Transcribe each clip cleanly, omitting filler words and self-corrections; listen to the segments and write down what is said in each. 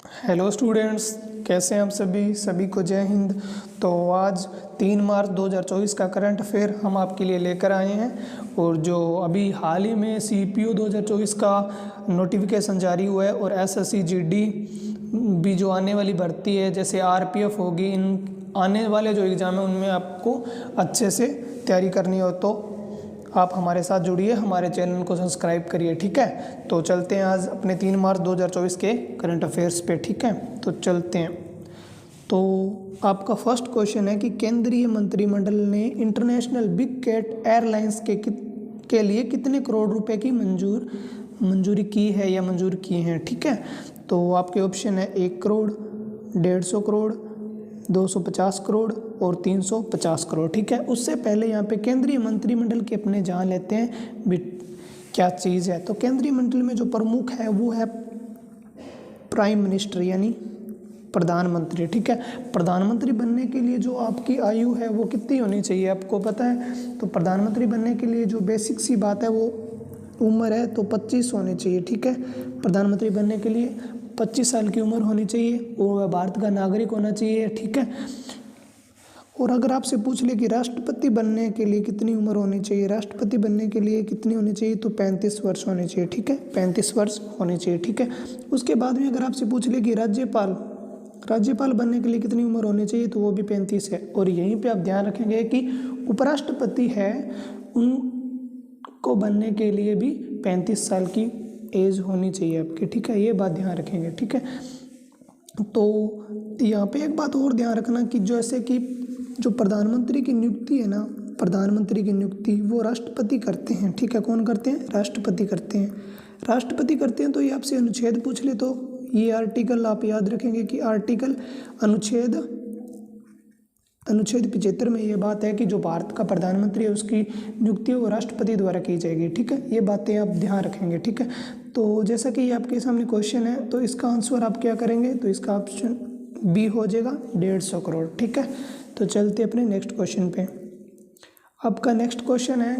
Hello students, कैसे हैं आप सभी को जय हिंद। तो आज 3 मार्च 2024 का करंट अफेयर हम आपके लिए लेकर आए हैं। और जो अभी हाल ही में CPO 2024 का नोटिफिकेशन जारी हुआ है और SSC GD भी जो आने वाली भर्ती है जैसे RPF होगी, इन आने वाले जो एग्ज़ाम है उनमें आपको अच्छे से तैयारी करनी हो तो आप हमारे साथ जुड़िए, हमारे चैनल को सब्सक्राइब करिए। ठीक है, तो चलते हैं आज अपने 3 मार्च 2024 के करंट अफेयर्स पे। ठीक है, तो चलते हैं। तो आपका फर्स्ट क्वेश्चन है कि केंद्रीय मंत्रिमंडल ने इंटरनेशनल बिग कैट एयरलाइंस के लिए कितने करोड़ रुपए की मंजूरी की है या मंजूर किए हैं। ठीक है, तो आपके ऑप्शन है 1 करोड़, 150 करोड़, 250 करोड़ और 350 करोड़। ठीक है, उससे पहले यहाँ पे केंद्रीय मंत्रिमंडल के अपने जान लेते हैं भी क्या चीज़ है। तो केंद्रीय मंडल में जो प्रमुख है वो है प्राइम मिनिस्टर यानी प्रधानमंत्री। ठीक है, प्रधानमंत्री बनने के लिए जो आपकी आयु है वो कितनी होनी चाहिए आपको पता है। तो प्रधानमंत्री बनने के लिए जो बेसिक सी बात है वो उम्र है तो 25 होनी चाहिए। ठीक है, प्रधानमंत्री बनने के लिए 25 साल की उम्र होनी चाहिए और वह भारत का नागरिक होना चाहिए। ठीक है, और अगर आपसे पूछ ले कि राष्ट्रपति बनने के लिए कितनी उम्र होनी चाहिए, राष्ट्रपति बनने के लिए कितनी होनी चाहिए, तो 35 वर्ष होनी चाहिए। ठीक है, 35 वर्ष होनी चाहिए। ठीक है, उसके बाद में अगर आपसे पूछ ले कि राज्यपाल बनने के लिए कितनी उम्र होनी चाहिए, तो वो भी 35 है। और यहीं पे आप ध्यान रखेंगे कि उपराष्ट्रपति है उनको बनने के लिए भी 35 साल की एज होनी चाहिए आपकी। ठीक है, ये बात ध्यान रखेंगे। ठीक है, तो यहाँ पे एक बात और ध्यान रखना कि जैसे कि जो प्रधानमंत्री की नियुक्ति है ना, प्रधानमंत्री की नियुक्ति वो राष्ट्रपति करते हैं। ठीक है, कौन करते हैं? राष्ट्रपति करते हैं। राष्ट्रपति करते हैं तो ये आपसे अनुच्छेद पूछ ले तो ये आर्टिकल आप याद रखेंगे कि अनुच्छेद 75 में ये बात है कि जो भारत का प्रधानमंत्री है उसकी नियुक्ति वो राष्ट्रपति द्वारा की जाएगी। ठीक है, ये बातें आप ध्यान रखेंगे। ठीक है, तो जैसा कि ये आपके सामने क्वेश्चन है तो इसका आंसर आप क्या करेंगे, तो इसका ऑप्शन बी हो जाएगा 150 करोड़। ठीक है, तो चलते अपने नेक्स्ट क्वेश्चन पे। आपका नेक्स्ट क्वेश्चन है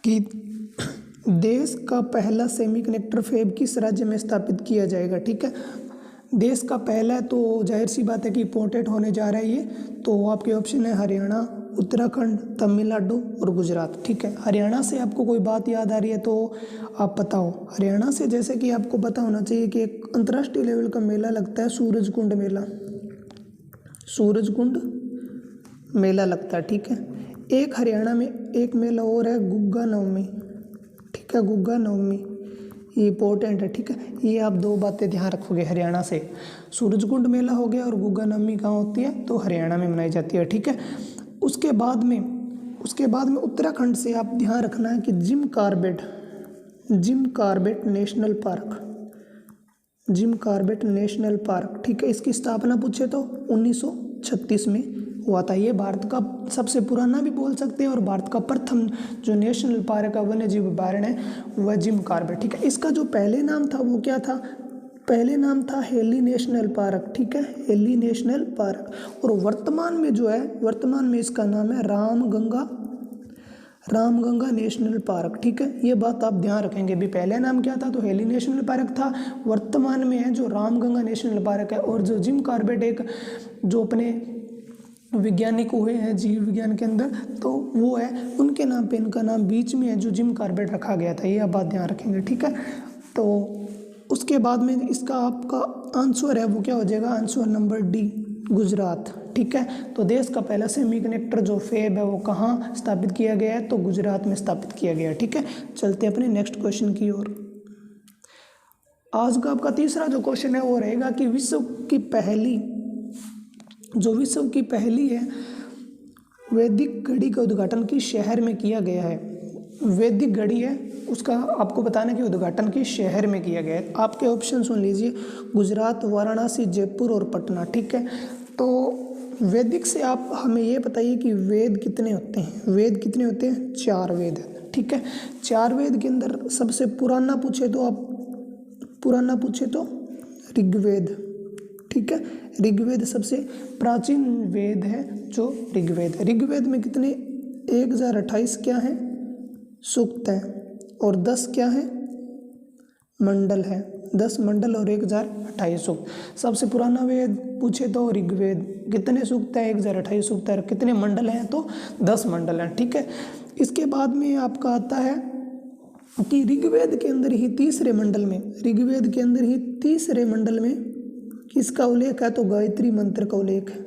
कि देश का पहला सेमीकंडक्टर फैब किस राज्य में स्थापित किया जाएगा। ठीक है, देश का पहला तो जाहिर सी बात है कि इम्पोर्टेड होने जा रहा है ये। तो आपके ऑप्शन है हरियाणा, उत्तराखंड, तमिलनाडु और गुजरात। ठीक है, हरियाणा से आपको कोई बात याद आ रही है तो आप बताओ। हरियाणा से जैसे कि आपको पता होना चाहिए कि एक अंतर्राष्ट्रीय लेवल का मेला लगता है, सूरजकुंड मेला लगता है। ठीक है, एक हरियाणा में एक मेला और है गुग्गा नवमी। ठीक है, गुग्गा नवमी ये इंपॉर्टेंट है। ठीक है, ये आप दो बातें ध्यान रखोगे हरियाणा से। सूरजकुंड मेला हो गया और गुग्गा नवमी कहाँ होती है, तो हरियाणा में मनाई जाती है। ठीक है, उसके बाद में उत्तराखंड से आप ध्यान रखना है कि जिम कॉर्बेट नेशनल पार्क। ठीक है, इसकी स्थापना पूछे तो 1936 में हुआ था। ये भारत का सबसे पुराना भी बोल सकते हैं और भारत का प्रथम जो नेशनल पार्क है, वन्य जीव अभयारण्य है, वह जिम कॉर्बेट। ठीक है, इसका जो पहले नाम था वो क्या था? पहले नाम था हेली नेशनल पार्क। ठीक है, हेली नेशनल पार्क। और वर्तमान में इसका नाम है रामगंगा नेशनल पार्क। ठीक है, ये बात आप ध्यान रखेंगे भी पहले नाम क्या था, तो हेली नेशनल पार्क था। वर्तमान में है जो रामगंगा नेशनल पार्क है। और जो जिम कॉर्बेट एक जो अपने वैज्ञानिक हुए हैं जीव विज्ञान के अंदर, तो वो है उनके नाम पे इनका नाम बीच में है जो जिम कॉर्बेट रखा गया था। ये आप बात ध्यान रखेंगे। ठीक है, तो उसके बाद में इसका आपका आंसर है वो क्या हो जाएगा, आंसर नंबर डी, गुजरात। ठीक है, तो देश का पहला सेमीकंडक्टर जो फैब है वो कहाँ स्थापित किया गया है, तो गुजरात में स्थापित किया गया है। ठीक है, चलते अपने नेक्स्ट क्वेश्चन की ओर। आज का आपका तीसरा जो क्वेश्चन है वो रहेगा कि विश्व की पहली है वैदिक घड़ी का उद्घाटन किस शहर में किया गया है। वैदिक घड़ी है उसका आपको बताना कि उद्घाटन किस शहर में किया गया है। आपके ऑप्शन सुन लीजिए, गुजरात, वाराणसी, जयपुर और पटना। ठीक है, तो वैदिक से आप हमें ये बताइए कि वेद कितने होते हैं। वेद कितने होते हैं? 4 वेद। ठीक है, 4 वेद के अंदर सबसे पुराना पूछे तो ऋग्वेद। ठीक है, ऋग्वेद सबसे प्राचीन वेद है जो ऋग्वेद में कितने 1028 क्या है सूक्त है और 10 क्या है मंडल है, 10 मंडल और 1028 सूक्त। सबसे पुराना वेद पूछे तो ऋग्वेद, कितने सूक्त है? 1028 सूक्त है। कितने मंडल हैं? तो 10 मंडल हैं, ठीक है। इसके बाद में आपका आता है कि ऋग्वेद के अंदर ही तीसरे मंडल में, ऋग्वेद के अंदर ही तीसरे मंडल में किसका उल्लेख है? तो गायत्री मंत्र का उल्लेख है।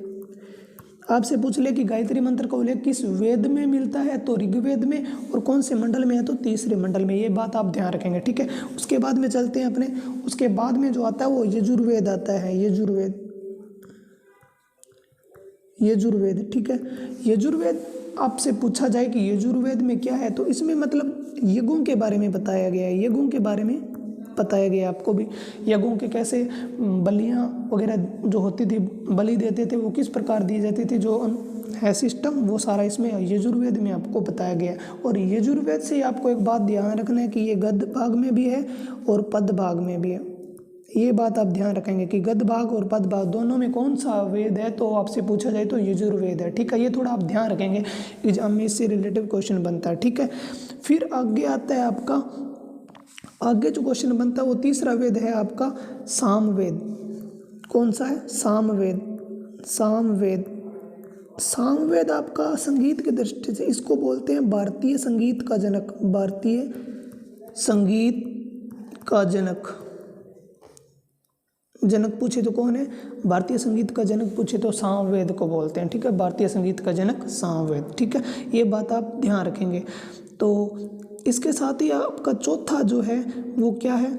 आपसे पूछ ले कि गायत्री मंत्र का उल्लेख किस वेद में मिलता है? तो ऋग्वेद में। और कौन से मंडल में है? तो तीसरे मंडल में। ये बात आप ध्यान रखेंगे, ठीक है। उसके बाद में चलते हैं अपने, उसके बाद में जो आता है वो यजुर्वेद आता है, यजुर्वेद, यजुर्वेद, ठीक है। यजुर्वेद आपसे पूछा जाए कि यजुर्वेद में क्या है, तो इसमें मतलब यज्ञों के बारे में बताया गया है, यज्ञों के बारे में बताया गया। आपको भी यज्ञों के कैसे बलियां वगैरह जो होती थी, बलि देते थे, वो किस प्रकार दी जाती थी, जो है सिस्टम, वो सारा इसमें यजुर्वेद में आपको बताया गया। और यजुर्वेद से आपको एक बात ध्यान रखना है कि ये गद्य भाग में भी है और पद भाग में भी है। ये बात आप ध्यान रखेंगे कि गद्य भाग और पद भाग दोनों में कौन सा वेद है, तो आपसे पूछा जाए तो यजुर्वेद है, ठीक है। ये थोड़ा आप ध्यान रखेंगे, एग्जाम में इससे रिलेटिव क्वेश्चन बनता है, ठीक है। फिर आगे आता है आपका, आगे जो क्वेश्चन बनता है वो तीसरा वेद है आपका सामवेद। कौन सा है? सामवेद, सामवेद। सामवेद आपका संगीत की दृष्टि से इसको बोलते हैं भारतीय संगीत का जनक, भारतीय संगीत का जनक। जनक पूछे तो कौन है? भारतीय संगीत का जनक पूछे तो सामवेद को बोलते हैं, ठीक है। भारतीय संगीत का जनक सामवेद, ठीक है। ये बात आप ध्यान रखेंगे। तो इसके साथ ही आपका चौथा जो है वो क्या है?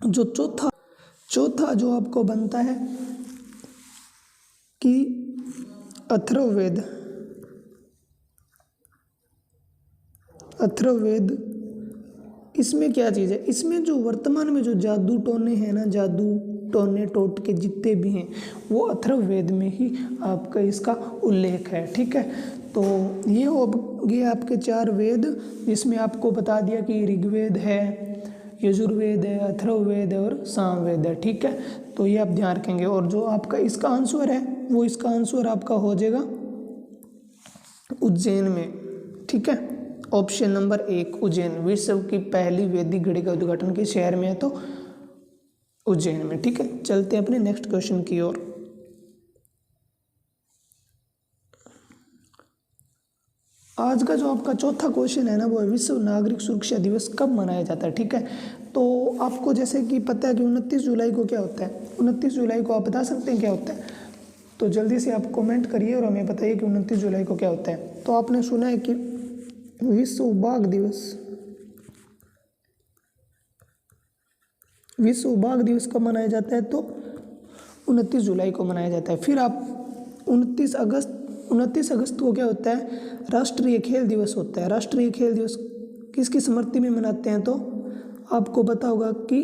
जो चौथा जो आपको बनता है कि अथर्ववेद। अथर्ववेद, इसमें क्या चीज़ है? इसमें जो वर्तमान में जो जादू टोने हैं ना, जादू टोने टोटके जितने भी हैं, वो अथर्ववेद में ही आपका इसका उल्लेख है, ठीक है। तो ये हो गए आपके 4 वेद, जिसमें आपको बता दिया कि ऋग्वेद है, यजुर्वेद है, अथर्ववेद है और सामवेद है, ठीक है। तो ये आप ध्यान रखेंगे। और जो आपका इसका आंसर है वो इसका आंसर आपका हो जाएगा उज्जैन में, ठीक है। ऑप्शन नंबर 1 उज्जैन, विश्व की पहली वैदिक घड़ी का उद्घाटन किस शहर में है? तो उज्जैन में, ठीक है। चलते हैं अपने नेक्स्ट क्वेश्चन की ओर। आज का जो आपका चौथा क्वेश्चन है ना, वो है विश्व नागरिक सुरक्षा दिवस कब मनाया जाता है, ठीक है। तो आपको जैसे कि पता है कि 29 जुलाई को क्या होता है, 29 जुलाई को आप बता सकते हैं क्या होता है? तो जल्दी से आप कमेंट करिए और हमें बताइए कि 29 जुलाई को क्या होता है। तो आपने सुना है कि विश्व बाघ दिवस, विश्व बाघ दिवस कब मनाया जाता है? तो 29 जुलाई को मनाया जाता है। फिर आप 29 अगस्त को क्या होता है? राष्ट्रीय खेल दिवस होता है। राष्ट्रीय खेल दिवस किसकी स्मृति में मनाते हैं? तो आपको पता होगा कि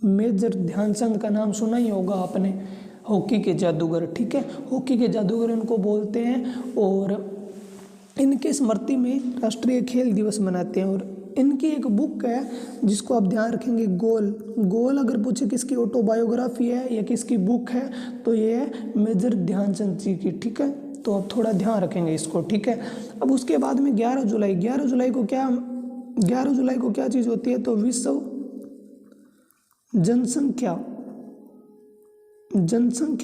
मेजर ध्यानचंद का नाम सुना ही होगा आपने, हॉकी के जादूगर, ठीक है। हॉकी के जादूगर इनको बोलते हैं और इनके स्मृति में राष्ट्रीय खेल दिवस मनाते हैं। और इनकी एक बुक है जिसको आप ध्यान रखेंगे, गोल अगर पूछे किसकी ऑटोबायोग्राफी है या किसकी बुक है, तो ये है मेजर ध्यानचंद जी की, ठीक है। तो आप थोड़ा ध्यान रखेंगे इसको, ठीक है। अब उसके बाद में 11 जुलाई को क्या चीज़ होती है? तो विश्व जनसंख्या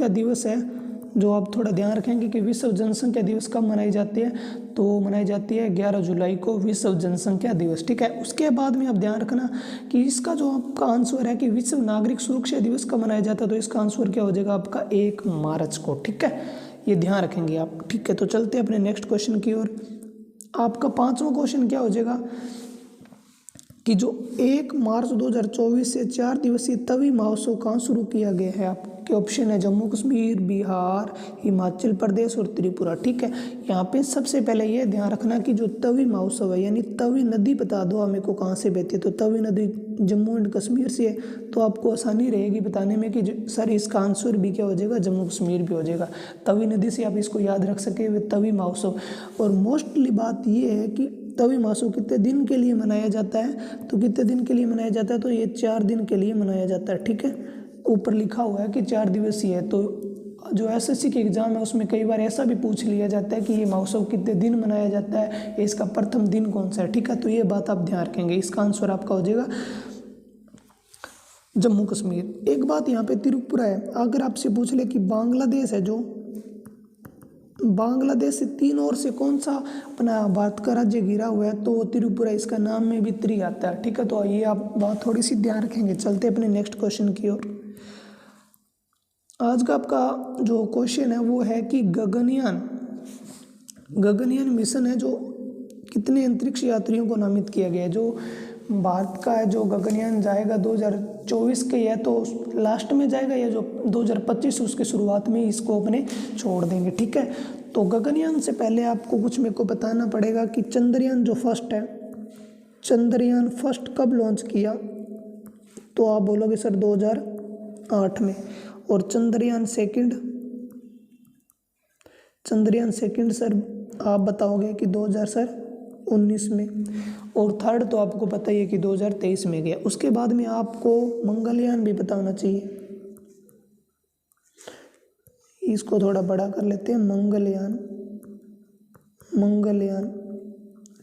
दिवस है, जो आप थोड़ा ध्यान रखेंगे कि विश्व जनसंख्या दिवस कब मनाई जाती है? तो मनाई जाती है 11 जुलाई को विश्व जनसंख्या दिवस, ठीक है। उसके बाद में आप ध्यान रखना कि इसका जो आपका आंसर है कि विश्व नागरिक सुरक्षा दिवस कब मनाया जाता है, तो इसका आंसर क्या हो जाएगा आपका? 1 मार्च को, ठीक है। ये ध्यान रखेंगे आप, ठीक है। तो चलते हैं अपने नेक्स्ट क्वेश्चन की ओर। आपका 5वां क्वेश्चन क्या हो जाएगा कि जो 1 मार्च 2024 से 4 दिवसीय तवी महोत्सव कहाँ शुरू किया गया है? आपके ऑप्शन है जम्मू कश्मीर, बिहार, हिमाचल प्रदेश और त्रिपुरा, ठीक है। यहाँ पे सबसे पहले ये ध्यान रखना कि जो तवी महोत्सव है, यानी तवी नदी बता दो हमें को कहाँ से बहती है। तो तवी नदी जम्मू एंड कश्मीर से है, तो आपको आसानी रहेगी बताने में कि सर इसका आंसर भी क्या हो जाएगा? जम्मू कश्मीर भी हो जाएगा। तवी नदी से आप इसको याद रख सके वे तवी महोत्सव। और मोस्टली बात ये है कि तवी महोत्सव कितने दिन के लिए मनाया जाता है? तो कितने दिन के लिए मनाया जाता है? तो ये 4 दिन के लिए मनाया जाता है, ठीक है। ऊपर लिखा हुआ है कि 4 दिवसीय है, तो जो एसएससी के एग्ज़ाम है उसमें कई बार ऐसा भी पूछ लिया जाता है कि ये महोत्सव कितने दिन मनाया जाता है, इसका प्रथम दिन कौन सा है। ठीक है, तो ये बात आप ध्यान रखेंगे। इसका आंसर आपका हो जाएगा जम्मू कश्मीर। एक बात यहाँ पे त्रिपुरा है, अगर आपसे पूछ ले कि बांग्लादेश है, जो बांग्लादेश से 3 ओर से कौन सा अपना भारत का राज्य घिरा हुआ है, तो वो त्रिपुरा, इसका नाम में भी त्रि आता है। ठीक है, तो ये आप बात थोड़ी सी ध्यान रखेंगे। चलते अपने नेक्स्ट क्वेश्चन की ओर। आज का आपका जो क्वेश्चन है वो है कि गगनयान मिशन है, जो कितने अंतरिक्ष यात्रियों को नामित किया गया है। जो भारत का है जो गगनयान जाएगा 2024 के है, तो लास्ट में जाएगा, या जो 2025 उसके शुरुआत में इसको अपने छोड़ देंगे। ठीक है, तो गगनयान से पहले आपको कुछ मेरे को बताना पड़ेगा कि चंद्रयान जो फर्स्ट है, चंद्रयान फर्स्ट कब लॉन्च किया, तो आप बोलोगे सर 2008 में। और चंद्रयान सेकंड सर आप बताओगे कि 2019 में। और थर्ड तो आपको पता ही है कि 2023 में गया। उसके बाद में आपको मंगलयान भी पता होना चाहिए, इसको थोड़ा बड़ा कर लेते हैं, मंगलयान।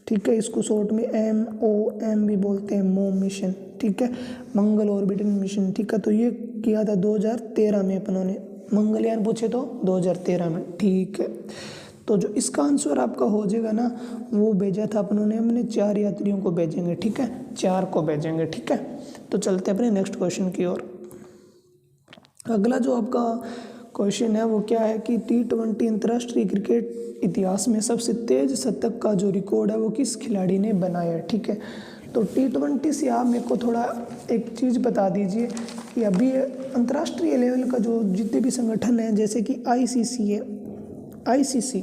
ठीक है, इसको शॉर्ट में MOM भी बोलते हैं, मोम मिशन। ठीक है, मंगल ऑर्बिटर मिशन। ठीक है, तो ये किया था 2013 में अपनों ने, मंगलयान पूछे तो 2013 में। ठीक है, तो जो इसका आंसर आपका हो जाएगा ना, वो भेजा था अपनों ने, हमने 4 यात्रियों को भेजेंगे। ठीक है, 4 को भेजेंगे। ठीक है, तो चलते अपने नेक्स्ट क्वेश्चन की ओर। अगला जो आपका क्वेश्चन है वो क्या है कि T20 अंतर्राष्ट्रीय क्रिकेट इतिहास में सबसे तेज शतक का जो रिकॉर्ड है वो किस खिलाड़ी ने बनाया है। ठीक है, तो T20 से आप मेरे को थोड़ा एक चीज़ बता दीजिए कि अभी अंतर्राष्ट्रीय लेवल का जो जितने भी संगठन हैं, जैसे कि ICC है, ICC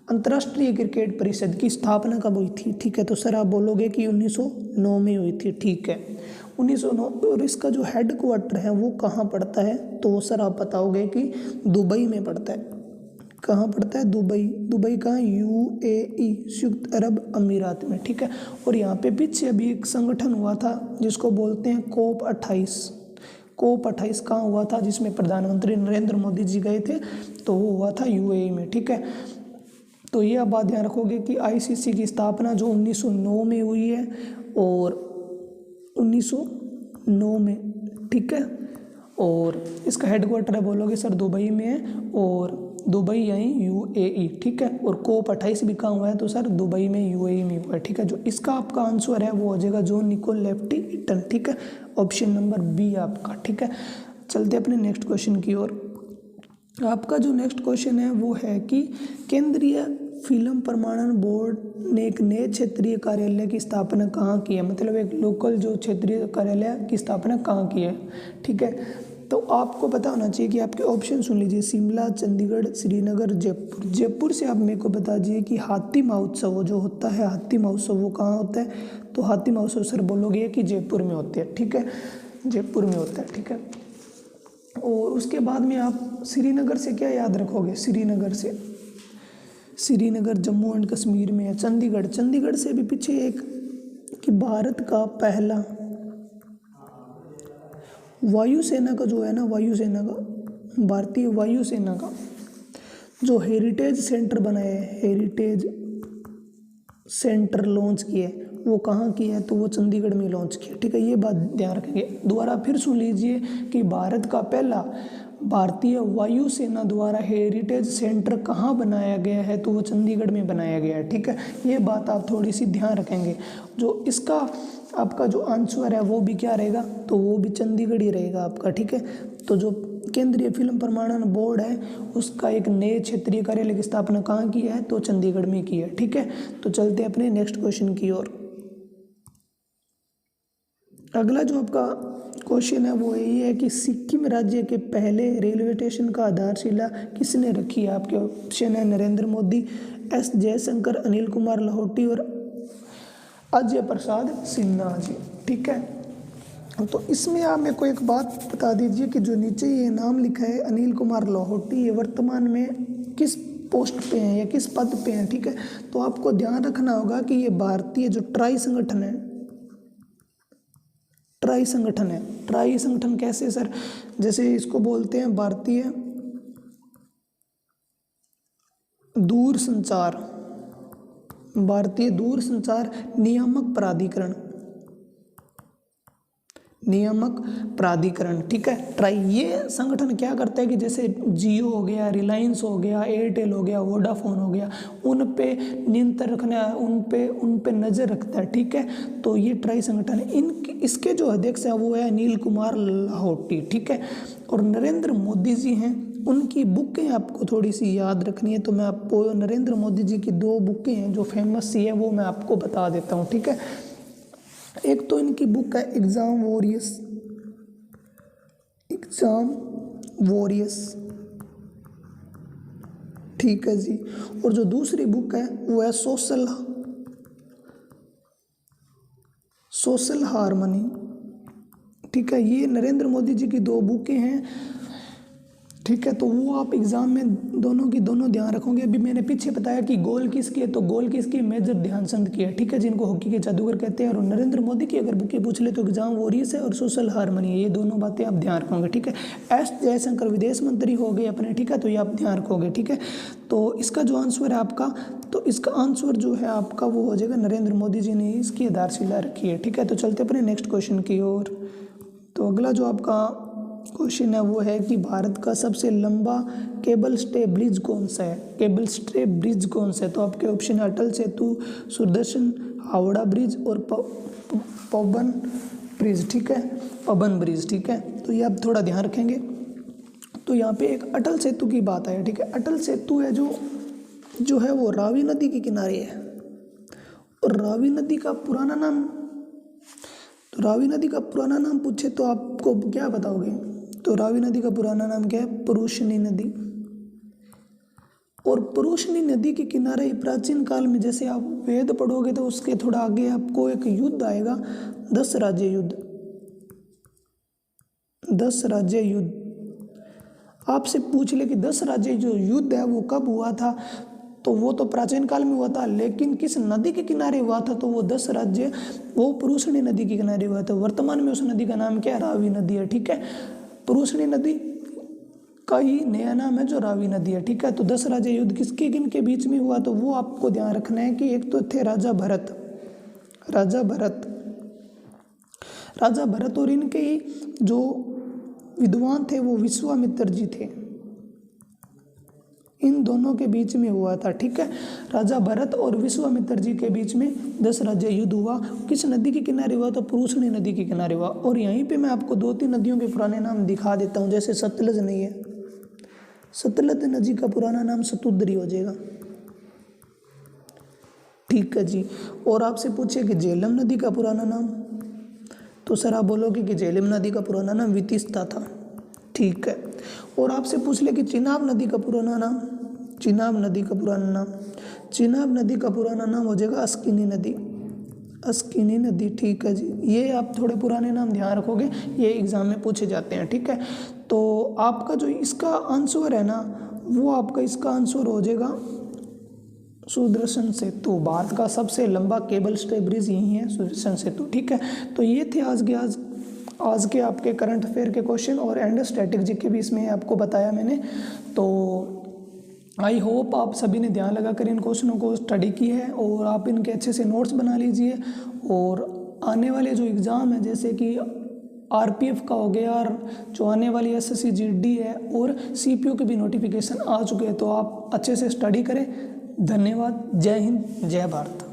अंतर्राष्ट्रीय क्रिकेट परिषद की स्थापना कब हुई थी। ठीक है, तो सर आप बोलोगे कि 1909 में हुई थी। ठीक है, 1909। और इसका जो हेड क्वार्टर है वो कहाँ पड़ता है, तो सर आप बताओगे कि दुबई में पड़ता है। कहाँ पड़ता है, दुबई कहाँ, UAE, संयुक्त अरब अमीरात में। ठीक है, और यहाँ पे पीछे अभी एक संगठन हुआ था जिसको बोलते हैं COP28 कहाँ हुआ था, जिसमें प्रधानमंत्री नरेंद्र मोदी जी गए थे, तो वो हुआ था UAE में। ठीक है, तो ये आप बात ध्यान रखोगे कि ICC की स्थापना जो 1909 में हुई है, और 1909 में। ठीक है, और इसका हेडक्वार्टर है बोलोगे सर दुबई में है, और दुबई यहीं UAE। ठीक है, और COP28 भी कहाँ हुआ है, तो सर दुबई में UAE में हुआ है। ठीक है, जो इसका आपका आंसर है वो हो जाएगा जॉन निकोल लेफ्टी ईटन। ठीक है, ऑप्शन नंबर B आपका। ठीक है, चलते अपने नेक्स्ट क्वेश्चन की ओर। आपका जो नेक्स्ट क्वेश्चन है वो है कि केंद्रीय फिल्म प्रमाणन बोर्ड ने एक नए क्षेत्रीय कार्यालय की स्थापना कहाँ की है, मतलब एक लोकल जो क्षेत्रीय कार्यालय की स्थापना कहाँ की है। ठीक है, तो आपको पता होना चाहिए कि आपके ऑप्शन सुन लीजिए, शिमला, चंडीगढ़, श्रीनगर, जयपुर। जयपुर से आप मेरे को बता दीजिए कि हाथी महोत्सव जो होता है, हाथी महोत्सव वो कहाँ होता है, तो हाथी महोत्सव सर बोलोगे कि जयपुर में होते हैं। ठीक है, जयपुर में होता है। ठीक है, और उसके बाद में आप श्रीनगर से क्या याद रखोगे, श्रीनगर जम्मू एंड कश्मीर में है। चंडीगढ़ से भी पीछे एक कि भारत का पहला वायुसेना का जो है ना, वायुसेना का, भारतीय वायुसेना का जो हेरिटेज सेंटर बनाया है, हेरिटेज सेंटर लॉन्च किए, वो कहाँ किया है, तो वो चंडीगढ़ में लॉन्च किया। ठीक है, ये बात ध्यान रखेंगे। दोबारा फिर सुन लीजिए कि भारत का पहला भारतीय वायुसेना द्वारा हेरिटेज सेंटर कहाँ बनाया गया है, तो वो चंडीगढ़ में बनाया गया है। ठीक है, ये बात आप थोड़ी सी ध्यान रखेंगे। जो इसका आपका जो आंसर है वो भी क्या रहेगा, तो वो भी चंडीगढ़ ही रहेगा आपका। ठीक है, तो जो केंद्रीय फिल्म प्रमाणन बोर्ड है उसका एक नए क्षेत्रीय कार्यालय की स्थापना कहाँ की है, तो चंडीगढ़ में की है। ठीक है, तो चलते हैं अपने नेक्स्ट क्वेश्चन की ओर। अगला जो आपका क्वेश्चन है वो यही है कि सिक्किम राज्य के पहले रेलवे स्टेशन का आधारशिला किसने रखी है। आपके ऑप्शन है नरेंद्र मोदी, S जयशंकर, अनिल कुमार लाहौटी और अजय प्रसाद सिन्हा जी। ठीक है, तो इसमें आप मेरे को एक बात बता दीजिए कि जो नीचे ये नाम लिखा है अनिल कुमार लाहौटी, ये वर्तमान में किस पोस्ट पे हैं या किस पद पे हैं। ठीक है, तो आपको ध्यान रखना होगा कि ये भारतीय जो ट्राई संगठन है, ट्राई संगठन कैसे सर, जैसे इसको बोलते हैं भारतीय दूरसंचार, भारतीय दूरसंचार नियामक प्राधिकरण, नियामक प्राधिकरण, ठीक है। ट्राई ये संगठन क्या करता है कि जैसे जियो हो गया, रिलायंस हो गया, एयरटेल हो गया, वोडाफोन हो गया, उन पे नियंत्रण रखना, उन पे नज़र रखता है, ठीक है। तो ये ट्राई संगठन है। इसके जो अध्यक्ष हैं वो है अनिल कुमार लाहौटी, ठीक है। और नरेंद्र मोदी जी हैं, उनकी बुकें आपको थोड़ी सी याद रखनी है। तो मैं आपको नरेंद्र मोदी जी की 2 बुकें हैं जो फेमस सी है वो मैं आपको बता देता हूँ, ठीक है। एक तो इनकी बुक है एग्जाम वॉरियर्स, एग्जाम वॉरियर्स, ठीक है जी। और जो दूसरी बुक है वो है सोशल हार्मनी, ठीक है। ये नरेंद्र मोदी जी की 2 बुकें हैं, ठीक है। तो वो आप एग्ज़ाम में दोनों की दोनों ध्यान रखोगे। अभी मैंने पीछे बताया कि गोल किसकी है, तो गोल किसकी, मेजर ध्यानचंद की है, ठीक है, जिनको हॉकी के जादूगर कहते हैं। और नरेंद्र मोदी की अगर बुकें पूछ ले तो एग्जाम वॉरियर्स है और सोशल हार्मनी है। ये दोनों बातें आप ध्यान रखोगे, ठीक है। एस जयशंकर विदेश मंत्री हो गए अपने, ठीक है, तो ये आप ध्यान रखोगे, ठीक है। तो इसका जो आंसर है आपका, तो इसका आंसर जो है आपका वो हो जाएगा नरेंद्र मोदी जी ने इसकी आधारशिला रखी है, ठीक है। तो चलते अपने नेक्स्ट क्वेश्चन की ओर। तो अगला जो आपका क्वेश्चन है वो है कि भारत का सबसे लंबा केबल स्टे ब्रिज कौन सा है, केबल स्टे ब्रिज कौन सा है। तो आपके ऑप्शन है अटल सेतु, सुदर्शन, हावड़ा ब्रिज और पवन ब्रिज, ठीक है, पवन ब्रिज, ठीक है। तो ये आप थोड़ा ध्यान रखेंगे। तो यहाँ पे एक अटल सेतु की बात है, ठीक है। अटल सेतु है जो है वो रावी नदी के किनारे है। और रावी नदी का पुराना नाम, तो रावी नदी का पुराना नाम पूछे तो आपको क्या बताओगे। तो रावी नदी का पुराना नाम क्या है, परुशनी नदी। और परुशनी नदी के किनारे प्राचीन काल में, जैसे आप वेद पढ़ोगे तो उसके थोड़ा आगे आपको एक युद्ध आएगा, 10 राज्य युद्ध, 10 राज्य युद्ध। आपसे पूछ ले कि 10 राज्य जो युद्ध है वो कब हुआ था, तो वो तो प्राचीन काल में हुआ था, लेकिन किस नदी के किनारे हुआ था, तो वो 10 राज्य वो परुशनी नदी के किनारे हुआ था। वर्तमान में उस नदी का नाम क्या है, रावी नदी है, ठीक है। परुशनी नदी का ही नया नाम है जो रावी नदी है, ठीक है। तो 10 राज्य युद्ध किसके किनके बीच में हुआ, तो वो आपको ध्यान रखना है कि एक तो थे राजा भरत, राजा भरत और इनके ही जो विद्वान थे वो विश्वामित्र जी थे, इन दोनों के बीच में हुआ था, ठीक है। राजा भरत और विश्वामित्र जी के बीच में 10 राज्य युद्ध हुआ। किस नदी के किनारे हुआ, तो परुशनी नदी के किनारे हुआ। और यहीं पे मैं आपको 2-3 नदियों के पुराने नाम दिखा देता हूँ। जैसे सतलज नहीं है, सतलज नदी का पुराना नाम सतुद्री हो जाएगा, ठीक है जी। और आपसे पूछे कि झेलम नदी का पुराना नाम, तो सर आप बोलोगे कि झेलम नदी का पुराना नाम वितिस्ता था, ठीक है। और आपसे पूछ ले कि चिनाब नदी का पुराना नाम, चिनाब नदी का पुराना नाम, चिनाब नदी का पुराना नाम हो जाएगा अस्किनी नदी, अस्किनी नदी, ठीक है जी। ये आप थोड़े पुराने नाम ध्यान रखोगे, ये एग्जाम में पूछे जाते हैं, ठीक है। तो आपका जो इसका आंसर है ना, वो आपका इसका आंसर हो जाएगा सुदर्शन सेतु। भारत का सबसे लंबा केबल स्टे ब्रिज यही है, सुदर्शन सेतु, ठीक है। तो ये थे आज के आपके करंट अफेयर के क्वेश्चन और एंड स्ट्रैटेजी के भी इसमें आपको बताया मैंने। तो आई होप आप सभी ने ध्यान लगाकर इन क्वेश्चनों को स्टडी की है और आप इनके अच्छे से नोट्स बना लीजिए। और आने वाले जो एग्ज़ाम है, जैसे कि आरपीएफ का हो गया और जो आने वाली एसएससी जीडी है और सीपीओ के भी नोटिफिकेशन आ चुके हैं, तो आप अच्छे से स्टडी करें। धन्यवाद। जय हिंद, जय भारत।